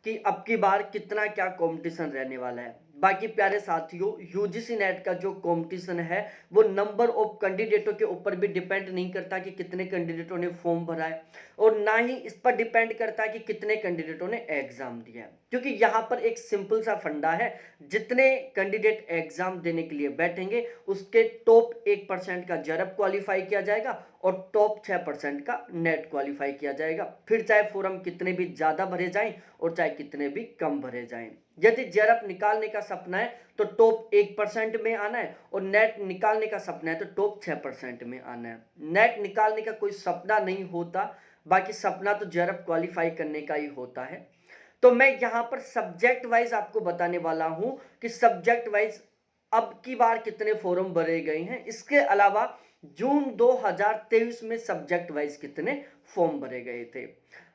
कि अब की बार कितना क्या कंपटीशन रहने वाला है। बाकी प्यारे साथियों, यूजीसी नेट का जो कंपटीशन है वो नंबर ऑफ कैंडिडेटों के ऊपर भी डिपेंड नहीं करता कि कितने कैंडिडेटों ने फॉर्म भरा है, और ना ही इस पर डिपेंड करता है कि कितने कैंडिडेटों ने एग्जाम दिया है। क्योंकि यहाँ पर एक सिंपल सा फंडा है, जितने कैंडिडेट एग्जाम देने के लिए बैठेंगे उसके टॉप 1% का जरब क्वालिफाई किया जाएगा और टॉप 6% का नेट क्वालिफाई किया जाएगा। फिर चाहे फॉर्म कितने भी ज़्यादा भरे जाएं और चाहे कितने भी कम भरे जाएं। यदि जरब निकालने का सपना है तो टॉप 1% में आना है, और नेट निकालने का सपना है तो टॉप 6% में आना है। नेट निकालने का कोई सपना नहीं होता, बाकी सपना तो जरब क्वालिफाई करने का ही होता है। तो मैं यहाँ पर सब्जेक्ट वाइज आपको बताने वाला हूं कि सब्जेक्ट वाइज अब की बार कितने फॉर्म भरे गए हैं। इसके अलावा जून 2023 में सब्जेक्ट वाइज कितने फॉर्म भरे गए थे।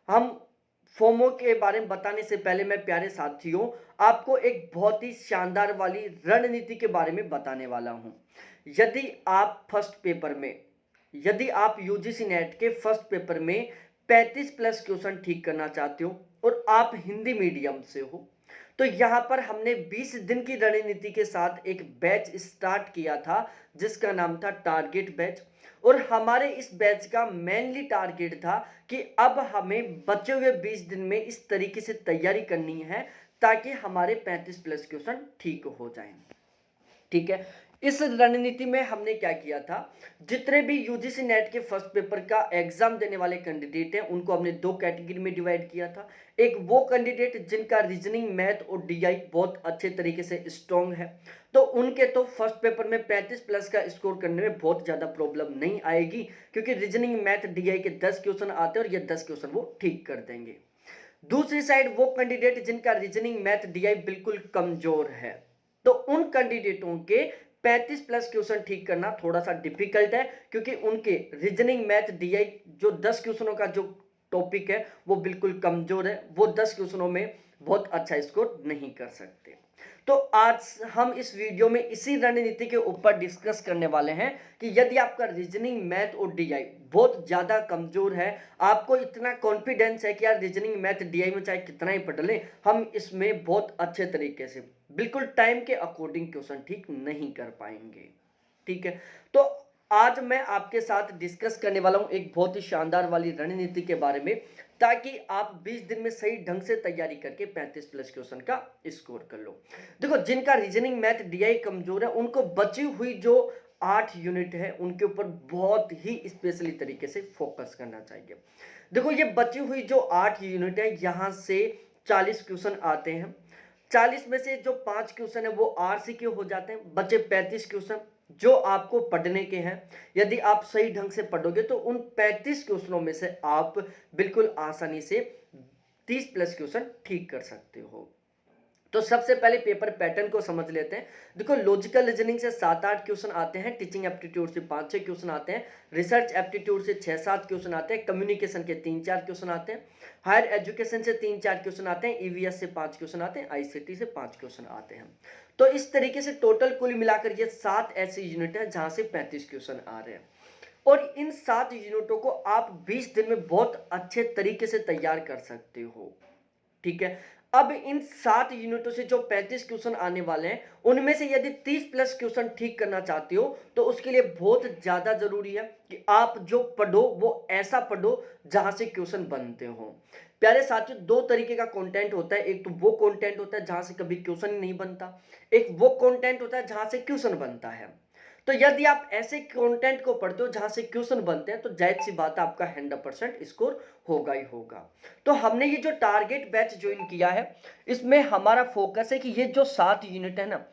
हम फॉर्मों के बारे में बताने से पहले मैं प्यारे साथियों आपको एक बहुत ही शानदार वाली रणनीति के बारे में बताने वाला हूं। यदि आप फर्स्ट पेपर में, यदि आप यूजीसी नेट के फर्स्ट पेपर में 35 प्लस क्वेश्चन ठीक करना चाहते हो और आप हिंदी मीडियम से हो, तो यहाँ पर हमने 20 दिन की रणनीति के साथ एक बैच स्टार्ट किया था जिसका नाम था टारगेट बैच। और हमारे इस बैच का मेनली टारगेट था कि अब हमें बचे हुए 20 दिन में इस तरीके से तैयारी करनी है ताकि हमारे 35 प्लस क्वेश्चन ठीक हो जाएं। ठीक है, इस रणनीति में हमने क्या किया था, जितने भी यूजीसी नेट के फर्स्ट पेपर का एग्जाम देने वाले कैंडिडेट हैं उनको हमने दो कैटेगरी में डिवाइड किया था। एक वो कैंडिडेट जिनका रीजनिंग, मैथ और डीआई बहुत अच्छे तरीके से स्ट्रॉन्ग है, तो उनके तो फर्स्ट पेपर में 35 प्लस का स्कोर करने में बहुत ज़्यादा प्रॉब्लम नहीं आएगी, क्योंकि रीजनिंग, मैथ, डीआई के 10 क्वेश्चन आते हैं और ये 10 क्वेश्चन वो ठीक कर देंगे। दूसरी साइड वो कैंडिडेट जिनका रीजनिंग, मैथ, डीआई बिल्कुल कमजोर है, तो उन कैंडिडेटों के 35 प्लस क्वेश्चन ठीक करना थोड़ा सा डिफिकल्ट है, क्योंकि उनके रीजनिंग, मैथ, डीआई जो 10 क्वेश्चनों का जो टॉपिक है वो बिल्कुल कमजोर है, वो 10 क्वेश्चनों में बहुत अच्छा स्कोर नहीं कर सकते। तो आज हम इस वीडियो में इसी रणनीति के ऊपर डिस्कस करने वाले हैं कि यदि आपका रीजनिंग, मैथ और डीआई बहुत ज्यादा कमजोर है, आपको इतना कॉन्फिडेंस है कि यार रीजनिंग, मैथ, डीआई में चाहे कितना ही पढ़ लें हम इसमें बहुत अच्छे तरीके से बिल्कुल टाइम के अकॉर्डिंग क्वेश्चन ठीक नहीं कर पाएंगे। ठीक है, तो आज मैं आपके साथ डिस्कस करने वाला हूं एक बहुत ही शानदार वाली रणनीति के बारे में, ताकि आप 20 दिन में सही ढंग से तैयारी करके 35 प्लस क्वेश्चन का स्कोर कर लो। देखो, जिनका रीजनिंग, मैथ, डीआई कमजोर है उनको बची हुई जो 8 यूनिट है उनके ऊपर बहुत ही स्पेशली तरीके से फोकस करना चाहिए। देखो, ये बची हुई जो 8 यूनिट है यहां से 40 क्वेश्चन आते हैं। 40 में से जो 5 क्वेश्चन है वो आरसीक्यू हो जाते हैं, बचे 35 क्वेश्चन जो आपको पढ़ने के हैं। यदि आप सही ढंग से पढ़ोगे तो उन 35 क्वेश्चनों में से आप बिल्कुल आसानी से 30 प्लस क्वेश्चन ठीक कर सकते हो। तो सबसे पहले पेपर पैटर्न को समझ लेते हैं। देखो, लॉजिकल रीजनिंग से 7-8 क्वेश्चन आते हैं, टीचिंग एप्टीट्यूड से 5-6 क्वेश्चन आते हैं, रिसर्च एप्टीट्यूड से 6-7 क्वेश्चन आते हैं, कम्युनिकेशन के 3-4 क्वेश्चन आते हैं, हायर एजुकेशन से 3-4 क्वेश्चन आते हैं, ईवीएस से 5 क्वेश्चन आते हैं, आईसीटी से 5 क्वेश्चन आते हैं। तो इस तरीके से टोटल कुल मिलाकर ये 7 ऐसी यूनिट है जहां से 35 क्वेश्चन आ रहे हैं, और इन 7 यूनिटों को आप 20 दिन में बहुत अच्छे तरीके से तैयार कर सकते हो। ठीक है, अब इन 7 यूनिटों से जो 35 क्वेश्चन आने वाले हैं उनमें से यदि 30 प्लस क्वेश्चन ठीक करना चाहते हो तो उसके लिए बहुत ज्यादा जरूरी है कि आप जो पढ़ो वो ऐसा पढ़ो जहां से क्वेश्चन बनते हो। प्यारे साथियों, दो तरीके का कंटेंट होता है, एक तो वो कंटेंट होता है जहां से कभी क्वेश्चन ही नहीं बनता, एक वो कंटेंट होता है जहां से क्वेश्चन बनता है। तो यदि आप ऐसे कंटेंट को पढ़ते हो जहां से क्वेश्चन बनते हैं तो जाहिर सी बात है आपका 100% स्कोर होगा ही होगा। तो हमने ये जो टारगेट बैच ज्वाइन किया है इसमें हमारा फोकस है कि ये जो 7 यूनिट है ना,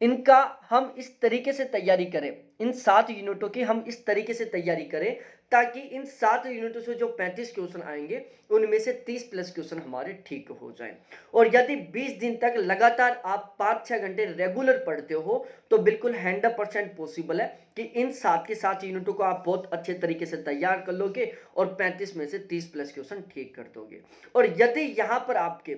इनका हम इस तरीके से तैयारी करें, इन 7 यूनिटों की हम इस तरीके से तैयारी करें ताकि इन 7 यूनिटों से जो 35 क्वेश्चन आएंगे उनमें से 30 प्लस क्वेश्चन हमारे ठीक हो जाएं। और यदि 20 दिन तक लगातार आप 5-6 घंटे रेगुलर पढ़ते हो तो बिल्कुल 100% पॉसिबल है कि इन 7 के 7 यूनिटों को आप बहुत अच्छे तरीके से तैयार कर लोगे और 35 में से 30 प्लस क्वेश्चन ठीक कर दोगे। और यदि यहाँ पर आपके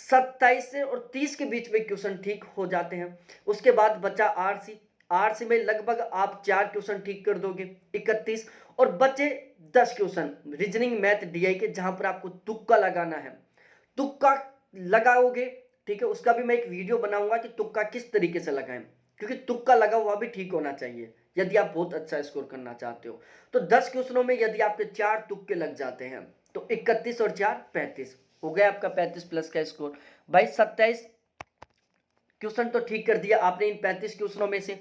27 से और 30 के बीच में क्वेश्चन ठीक हो जाते हैं, उसके बाद बचा आरसी, आरसी में लगभग आप 4 क्वेश्चन ठीक कर दोगे, 31, और बचे 10 क्वेश्चन रीजनिंग, मैथ, डीआई के जहां पर आपको तुक्का लगाना है। तुक्का लगाओगे, ठीक है, उसका भी मैं एक वीडियो बनाऊंगा कि तुक्का किस तरीके से लगाएं, क्योंकि तुक्का लगा हुआ भी ठीक होना चाहिए यदि आप बहुत अच्छा स्कोर करना चाहते हो। तो 10 क्वेश्चनों में यदि आपके 4 तुक्के लग जाते हैं तो 31 और 4 35 हो गया आपका 35 प्लस का स्कोर। भाई 27 क्वेश्चन तो ठीक कर दिया आपने इन 35 क्वेश्चनों में से।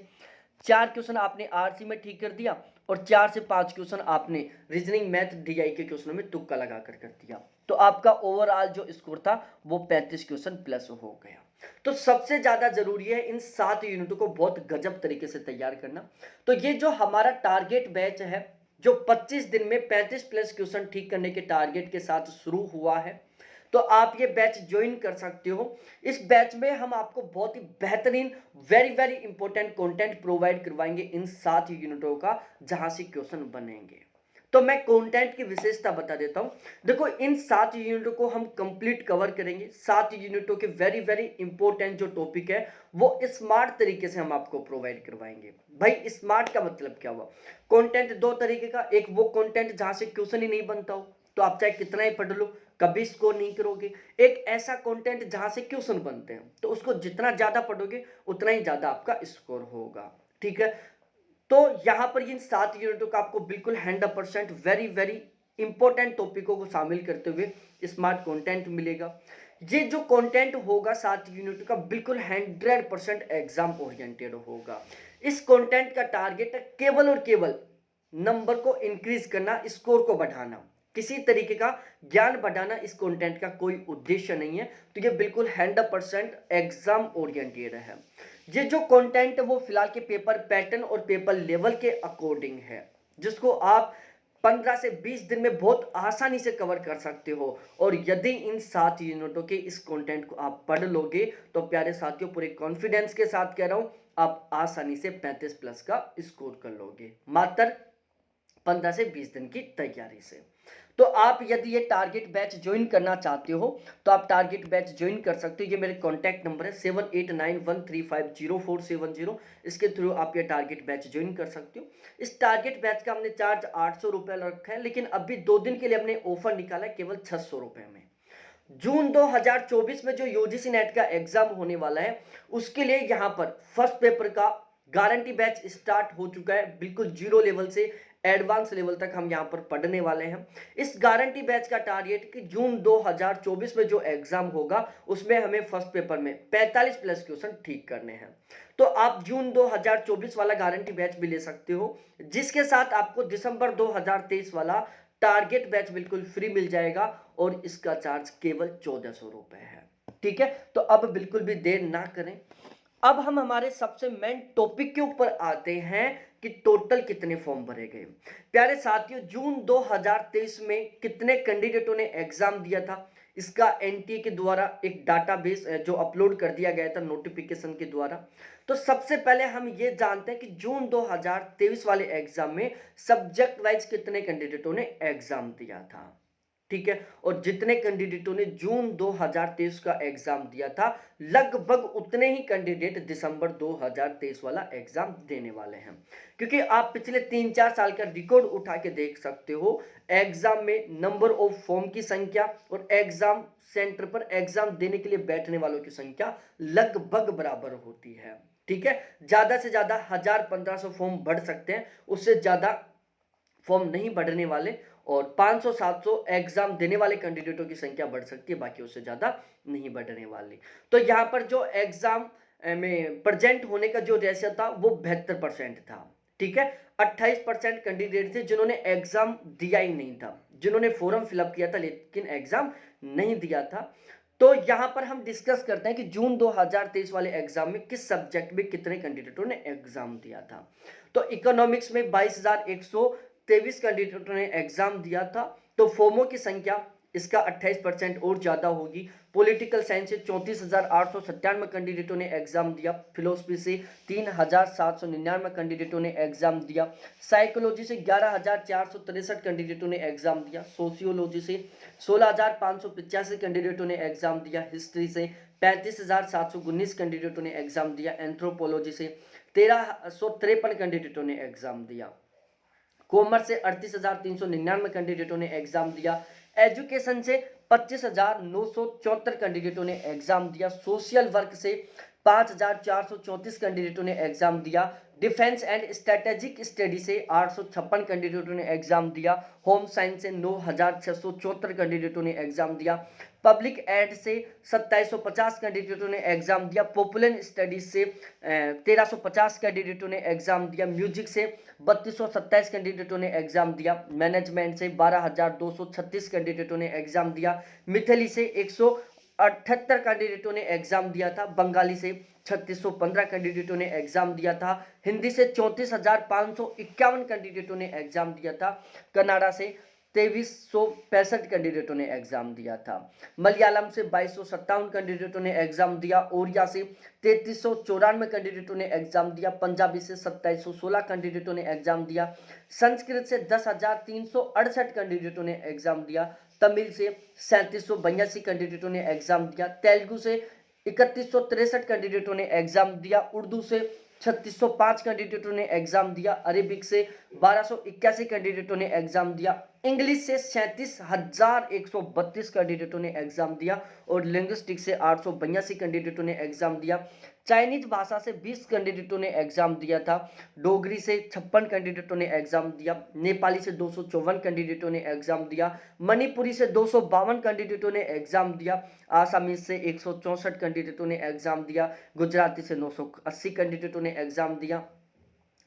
4 क्वेश्चन आपने आरसी में ठीक कर दिया और 4 से 5 क्वेश्चन आपने रीजनिंग मैथ डीआई के क्वेश्चनों में तुक्का लगा कर दिया। तो आपका ओवरऑल जो स्कोर था वो 35 क्वेश्चन प्लस हो गया। तो सबसे ज्यादा जरूरी है इन 7 यूनिटों को बहुत गजब तरीके से तैयार करना। तो ये जो हमारा टारगेट बैच है जो 25 दिन में 35 प्लस क्वेश्चन ठीक करने के टारगेट के साथ शुरू हुआ है, तो आप ये बैच ज्वाइन कर सकते हो। इस बैच में हम आपको बहुत ही बेहतरीन very very important content provide करवाएंगे इन 7 यूनिटों का, जहां से क्वेश्चन बनेंगे। तो मैं कंटेंट की विशेषता बता देता हूं। देखो इन 7 यूनिटों को हम कंप्लीट कवर करेंगे। 7 यूनिटों के वेरी वेरी इंपॉर्टेंट जो टॉपिक है वो स्मार्ट तरीके से हम आपको प्रोवाइड करवाएंगे। भाई स्मार्ट का मतलब क्या हुआ? कंटेंट दो तरीके का, एक वो कंटेंट जहां से क्वेश्चन ही नहीं बनता हो तो आप चाहे कितना ही पढ़ लो कभी स्कोर नहीं करोगे। एक ऐसा कंटेंट जहां से क्वेश्चन बनते हैं तो उसको जितना ज्यादा पढ़ोगे उतना ही ज्यादा आपका स्कोर होगा, ठीक है। तो यहां पर इन 7 यूनिटों का आपको बिल्कुल 100% वेरी वेरी इंपॉर्टेंट टॉपिकों को शामिल करते हुए स्मार्ट कंटेंट मिलेगा। ये जो कंटेंट होगा 7 यूनिट का बिल्कुल 100% एग्जाम ओरिएंटेड होगा। इस कंटेंट का टारगेट है केवल और केवल नंबर को इंक्रीज करना, स्कोर को बढ़ाना, किसी तरीके का ज्ञान बढ़ाना इस कंटेंट का कोई उद्देश्य नहीं है। तो ये बिल्कुल 100% एग्जाम ओरिएंटेड है। ये जो कंटेंट है वो फिलहाल के पेपर पैटर्न और पेपर लेवल के अकॉर्डिंग है, जिसको आप 15 से 20 दिन में बहुत आसानी से कवर कर सकते हो। और यदि इन 7 यूनिटों के इस कंटेंट को आप पढ़ लोगे तो प्यारे साथियों पूरे कॉन्फिडेंस के साथ कह रहा हूं आप आसानी से 35 प्लस का स्कोर कर लोगे मात्र 15 से 20 दिन की तैयारी से। तो आप यदि ये टारगेट बैच ज्वाइन करना चाहते हो तो आप टारगेट बैच ज्वाइन कर सकते हो। ये मेरे कॉन्टैक्ट नंबर है 7891350470। इसके थ्रू आप ये टारगेट बैच ज्वाइन कर सकते हो। इस टारगेट बैच का हमने चार्ज 800 रुपये रखा है, लेकिन अभी 2 दिन के लिए हमने ऑफर निकाला है केवल 600 रुपये में। जून 2024 में जो यूजीसी नेट का एग्जाम होने वाला है उसके लिए यहाँ पर फर्स्ट पेपर का गारंटी बैच स्टार्ट हो चुका है। बिल्कुल जीरो लेवल से एडवांस लेवल तक हम यहाँ पर पढ़ने वाले हैं। इस गारंटी बैच का टारगेट कि जून 2024 में जो एग्जाम होगा उसमें हमें फर्स्ट पेपर में 45 प्लस क्वेश्चन ठीक करने हैं। तो आप जून 2024 वाला गारंटी बैच भी ले सकते हो, जिसके साथ आपको दिसंबर 2023 वाला टारगेट बैच बिल्कुल फ्री मिल जाएगा और इसका चार्ज केवल 1400 रुपए है, ठीक है। तो अब बिल्कुल भी देर ना करें, अब हम हमारे सबसे मेन टॉपिक के ऊपर आते हैं कि टोटल कितने फॉर्म भरे गए। प्यारे साथियों जून 2023 में कितने कैंडिडेटों ने एग्जाम दिया था, इसका एनटीए के द्वारा एक डाटाबेस जो अपलोड कर दिया गया था नोटिफिकेशन के द्वारा। तो सबसे पहले हम ये जानते हैं कि जून 2023 वाले एग्जाम में सब्जेक्ट वाइज कितने कैंडिडेटों ने एग्जाम दिया था, ठीक है। और जितने कैंडिडेटों ने जून 2023 का एग्जाम दिया था लगभग उतने ही कैंडिडेट दिसंबर 2023 वाला एग्जाम देने वाले हैं। क्योंकि आप पिछले 3-4 साल का रिकॉर्ड उठा के देख सकते हो, एग्जाम में नंबर ऑफ फॉर्म की संख्या और एग्जाम सेंटर पर एग्जाम देने के लिए बैठने वालों की संख्या लगभग बराबर होती है, ठीक है। ज्यादा से ज्यादा 1000-1500 फॉर्म बढ़ सकते हैं, उससे ज्यादा फॉर्म नहीं बढ़ने वाले। और 500-700 एग्जाम देने वाले कैंडिडेटों की संख्या बढ़ सकती है, बाकी उससे ज्यादा नहीं बढ़ने वाली। तो यहां पर जो एग्जाम में प्रेजेंट होने का जो रेशियो था वो 72% था, ठीक है। 28% कैंडिडेट थे जिन्होंने एग्जाम दिया ही नहीं था, जिन्होंने फॉर्म फिलअप किया था लेकिन एग्जाम नहीं दिया था। तो यहां पर हम डिस्कस करते हैं कि जून 2023 वाले एग्जाम में किस सब्जेक्ट में कितने कैंडिडेटों ने एग्जाम दिया था। तो इकोनॉमिक्स में 22,123 कैंडिडेटों ने एग्जाम दिया था, तो फॉर्मों की संख्या इसका 28% और ज्यादा होगी। पॉलिटिकल साइंस से 34,897 कैंडिडेटों ने एग्जाम दिया, फिलोसफी से 3,799 कैंडिडेटों ने एग्जाम दिया, साइकोलॉजी से 11,463 कैंडिडेटों ने एग्जाम दिया, सोशियोलॉजी से 16,585 कैंडिडेटों ने एग्जाम दिया, हिस्ट्री से 35,719 कैंडिडेटों ने एग्जाम दिया, एंथ्रोपोलॉजी से 1353 कैंडिडेटों ने एग्जाम दिया, कॉमर्स से 38,399 कैंडिडेटों ने एग्जाम दिया, एजुकेशन से 25,974 कैंडिडेटों ने एग्जाम दिया। सोशल वर्क से 5,434 कैंडिडेटों ने एग्जाम दिया। डिफेंस एंड स्ट्रेटेजिक स्टडी से 856 कैंडिडेटों ने एग्जाम दिया। होम साइंस से 9,674 कैंडिडेटों ने एग्जाम दिया। पब्लिक एड से 2750 कैंडिडेटों ने एग्जाम दिया। पॉपुलर स्टडीज से 1350 कैंडिडेटों ने एग्जाम दिया। म्यूजिक से 3227 कैंडिडेटों ने एग्जाम दिया। मैनेजमेंट से 12,236 कैंडिडेटों ने एग्जाम दिया। मिथली से 178 कैंडिडेटों ने एग्जाम दिया था। बंगाली से 3615 कैंडिडेटों ने एग्जाम दिया था। हिंदी से 34,551 कैंडिडेटों ने एग्जाम दिया था। कन्नड़ा से 2365 कैंडिडेटों ने एग्जाम दिया था। मलयालम से 2257 कैंडिडेटों ने एग्जाम दिया। ओडिया से 3394 कैंडिडेटों ने एग्जाम दिया। पंजाबी से 2716 कैंडिडेटों ने एग्जाम दिया। संस्कृत से 10,368 कैंडिडेटों ने एग्जाम दिया। तमिल से 3782 कैंडिडेटों ने एग्जाम दिया। तेलुगु से 3163 कैंडिडेटों ने एग्जाम दिया। उर्दू से 3605 कैंडिडेटों ने एग्जाम दिया। अरेबिक से 1281 कैंडिडेटों ने एग्जाम दिया। इंग्लिश से 37,132 कैंडिडेटों ने एग्जाम दिया और लिंग्विस्टिक से 882 कैंडिडेटों ने एग्जाम दिया। चाइनीज भाषा से 20 कैंडिडेटों ने एग्जाम दिया था। डोगरी से 56 कैंडिडेटों ने एग्जाम दिया। नेपाली से 254 कैंडिडेटों ने एग्जाम दिया। मणिपुरी से 252 कैंडिडेटों ने एग्जाम दिया। आसामीज से 164 कैंडिडेटों ने एग्जाम दिया। गुजराती से 980 कैंडिडेटों ने एग्जाम दिया।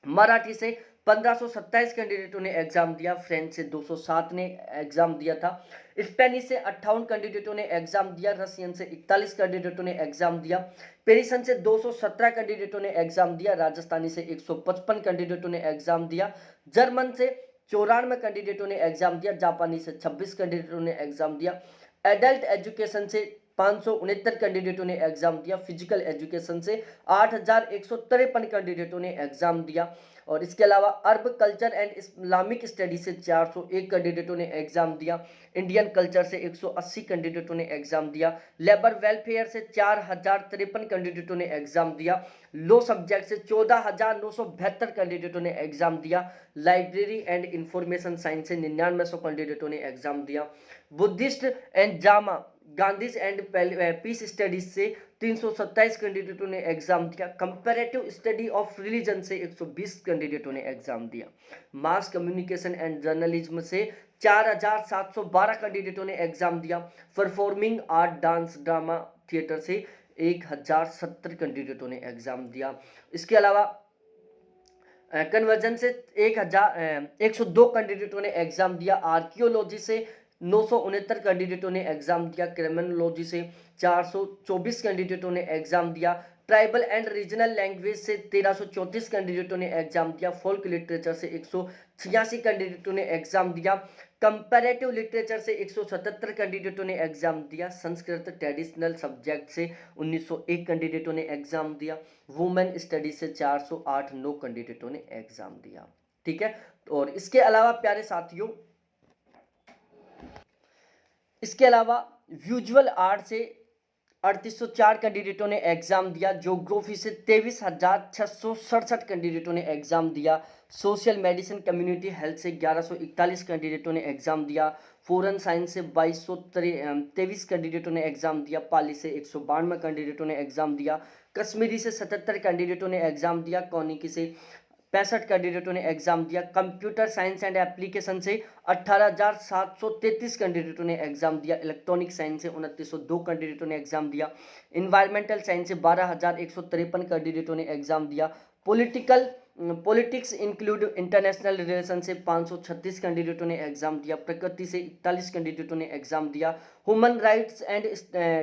मराठी से 1527 कैंडिडेटों ने एग्जाम दिया। फ्रेंच से 207 ने एग्जाम दिया था। स्पेनिश से 58 कैंडिडेटों ने एग्जाम दिया। रशियन से 41 कैंडिडेटों ने एग्जाम दिया। पेरिसन से 217 कैंडिडेटों ने एग्जाम दिया। राजस्थानी से 155 कैंडिडेटों ने एग्जाम दिया। जर्मन से 94 कैंडिडेटों ने एग्जाम दिया। जापानी से 26 कैंडिडेटों ने एग्जाम दिया। एडल्ट एजुकेशन से 569 कैंडिडेटों ने एग्जाम दिया। फिजिकल एजुकेशन से 8,153 कैंडिडेटों ने एग्जाम दिया। और इसके अलावा अरब कल्चर एंड इस्लामिक स्टडी से 401 कैंडिडेटों ने एग्जाम दिया। इंडियन कल्चर से 180 कैंडिडेटों ने एग्जाम दिया। लेबर वेलफेयर से 4,053 कैंडिडेटों ने एग्जाम दिया। लो सब्जेक्ट से 14,972 कैंडिडेटों ने एग्जाम दिया। लाइब्रेरी एंड इंफॉर्मेशन साइंस से 9900 कैंडिडेटों ने एग्जाम दिया। बुद्धिस्ट एंड जामा गांधीज एंड पीस स्टडीज से 327 कैंडिडेटों ने एग्जाम दिया। कंपैरेटिव स्टडी ऑफ रिलीजन से 120 कैंडिडेटों ने एग्जाम दिया। मास कम्युनिकेशन एंड जर्नलिज्म से 4,712 कैंडिडेटों ने एग्जाम दिया। Performing art dance drama theatre से 1,070 कैंडिडेटों ने एग्जाम दिया। इसके अलावा कन्वर्जन से 1,102 कैंडिडेटों ने एग्जाम दिया। आर्कियोलॉजी से 969 कैंडिडेटों ने एग्जाम दिया। क्रिमिनोलॉजी से 424 कैंडिडेटों ने एग्जाम दिया। ट्राइबल एंड रीजनल लैंग्वेज से 1334 कैंडिडेटों ने एग्जाम दिया। फोल्क लिटरेचर से 186 कैंडिडेटों ने एग्जाम दिया। कंपैरेटिव लिटरेचर से 177 कैंडिडेटों ने एग्जाम दिया। संस्कृत ट्रेडिशनल सब्जेक्ट से 1901 कैंडिडेटों ने एग्जाम दिया। वुमेन स्टडी से 408 कैंडिडेटों ने एग्जाम दिया। ठीक है। और इसके अलावा प्यारे साथियों, इसके अलावा विजुअल आर्ट से 3804 कैंडिडेटों ने एग्जाम दिया। ज्योग्राफी से 23,667 कैंडिडेटों ने एग्जाम दिया। सोशल मेडिसिन कम्युनिटी हेल्थ से 1141 कैंडिडेटों ने एग्जाम दिया। फॉरेन साइंस से 2223 कैंडिडेटों ने एग्जाम दिया। पाली से 192 कैंडिडेटों ने एग्जाम दिया। कश्मीरी से 77 कैंडिडेटों ने एग्जाम दिया। कौनिकी से 65 कैंडिडेटों ने एग्जाम दिया। कंप्यूटर साइंस एंड एप्लीकेशन से 18,733 कैंडिडेटों ने एग्जाम दिया। इलेक्ट्रॉनिक साइंस से 2902 कैंडिडेटों ने एग्जाम दिया। इन्वायरमेंटल साइंस से 12,153 कैंडिडेटों ने एग्जाम दिया। पॉलिटिक्स इंक्लूड इंटरनेशनल रिलेशन से 536 कैंडिडेटों ने एग्जाम दिया। प्रकृति से 41 कैंडिडेटों ने एग्जाम दिया। ह्यूमन राइट्स एंड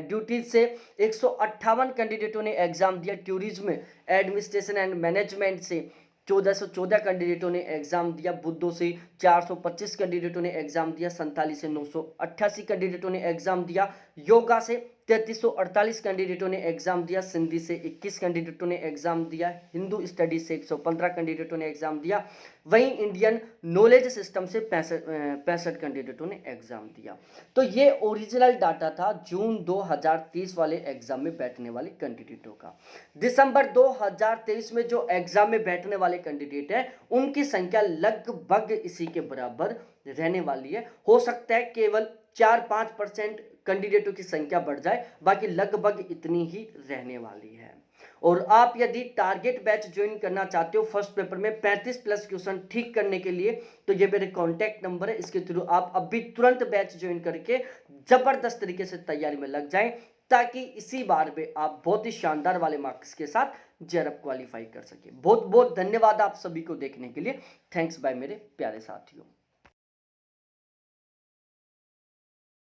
ड्यूटीज से 158 कैंडिडेटों ने एग्जाम दिया। टूरिज्म एडमिनिस्ट्रेशन एंड मैनेजमेंट से 1414 कैंडिडेटों ने एग्जाम दिया। बुद्धों से 425 कैंडिडेटों ने एग्जाम दिया। संताली से 988 कैंडिडेटों ने एग्जाम दिया। योगा से 3348 कैंडिडेटों ने एग्जाम दिया। सिंधी से 21 कैंडिडेटों ने एग्जाम दिया। हिंदू स्टडीज से 115 कैंडिडेटों ने एग्जाम दिया। वहीं इंडियन नॉलेज सिस्टम से 65 कैंडिडेटों ने एग्जाम दिया। तो ये ओरिजिनल डाटा था जून 2023 वाले एग्जाम में बैठने वाले कैंडिडेटों का। दिसंबर 2023 में जो एग्जाम में बैठने वाले कैंडिडेट हैं उनकी संख्या लगभग इसी के बराबर रहने वाली है। हो सकता है केवल 4-5% कैंडिडेटों की संख्या बढ़ जाए, बाकी लगभग इतनी ही रहने वाली है। और आप यदि टारगेट बैच ज्वाइन करना चाहते हो फर्स्ट पेपर में 35 प्लस क्वेश्चन ठीक करने के लिए, तो ये मेरे कॉन्टैक्ट नंबर है, इसके थ्रू आप अभी तुरंत बैच ज्वाइन करके जबरदस्त तरीके से तैयारी में लग जाएं, ताकि इसी बार में आप बहुत ही शानदार वाले मार्क्स के साथ जेआरएफ क्वालिफाई कर सके। बहुत बहुत धन्यवाद आप सभी को देखने के लिए। थैंक्स बाय मेरे प्यारे साथियों।